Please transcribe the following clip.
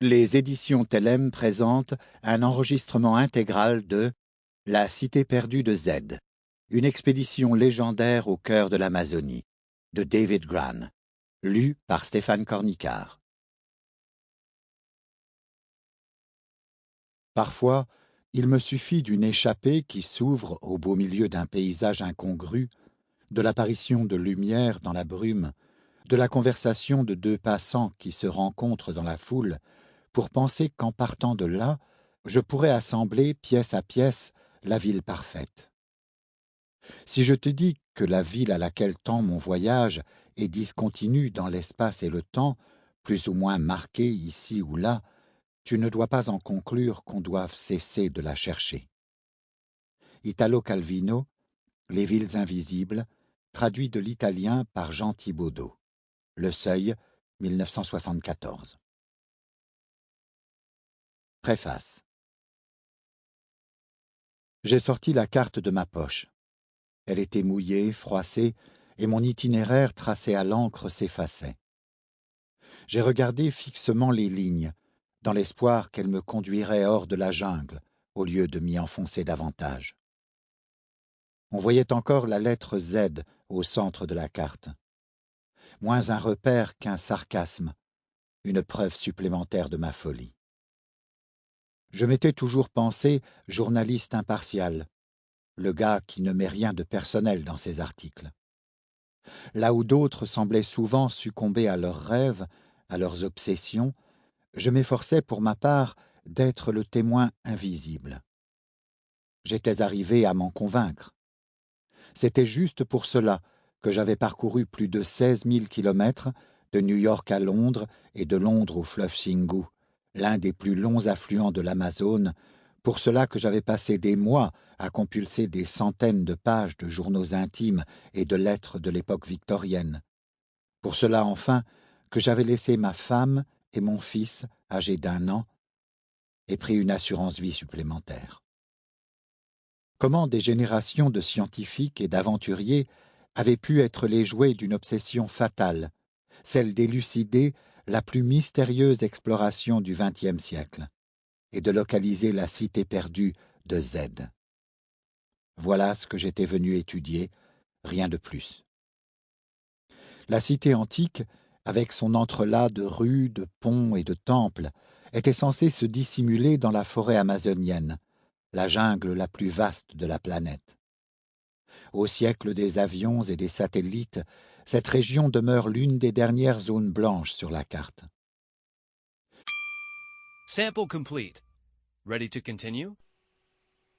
Les éditions Tellem présentent un enregistrement intégral de La cité perdue de Z, une expédition légendaire au cœur de l'Amazonie, de David Grann, lu par Stéphane Cornicard. Parfois, il me suffit d'une échappée qui s'ouvre au beau milieu d'un paysage incongru, de l'apparition de lumière dans la brume, de la conversation de deux passants qui se rencontrent dans la foule, pour penser qu'en partant de là, je pourrais assembler pièce à pièce la ville parfaite. Si je te dis que la ville à laquelle tend mon voyage est discontinue dans l'espace et le temps, plus ou moins marquée ici ou là, tu ne dois pas en conclure qu'on doive cesser de la chercher. Italo Calvino, Les villes invisibles, traduit de l'italien par Jean Thibaudot. Le Seuil, 1974. Préface. J'ai sorti la carte de ma poche. Elle était mouillée, froissée, et mon itinéraire tracé à l'encre s'effaçait. J'ai regardé fixement les lignes, dans l'espoir qu'elles me conduiraient hors de la jungle, au lieu de m'y enfoncer davantage. On voyait encore la lettre Z au centre de la carte. Moins un repère qu'un sarcasme, une preuve supplémentaire de ma folie. Je m'étais toujours pensé journaliste impartial, le gars qui ne met rien de personnel dans ses articles. Là où d'autres semblaient souvent succomber à leurs rêves, à leurs obsessions, je m'efforçais pour ma part d'être le témoin invisible. J'étais arrivé à m'en convaincre. C'était juste pour cela que j'avais parcouru plus de 16 000 kilomètres de New York à Londres et de Londres au fleuve Xingu, l'un des plus longs affluents de l'Amazone, pour cela que j'avais passé des mois à compulser des centaines de pages de journaux intimes et de lettres de l'époque victorienne. Pour cela, enfin, que j'avais laissé ma femme et mon fils, âgés d'1 an, et pris une assurance vie supplémentaire. Comment des générations de scientifiques et d'aventuriers avaient pu être les jouets d'une obsession fatale, celle d'élucider la plus mystérieuse exploration du XXe siècle, et de localiser la cité perdue de Z. Voilà ce que j'étais venu étudier, rien de plus. La cité antique, avec son entrelac de rues, de ponts et de temples, était censée se dissimuler dans la forêt amazonienne, la jungle la plus vaste de la planète. Au siècle des avions et des satellites, cette région demeure l'une des dernières zones blanches sur la carte. Sample complete. Ready to continue?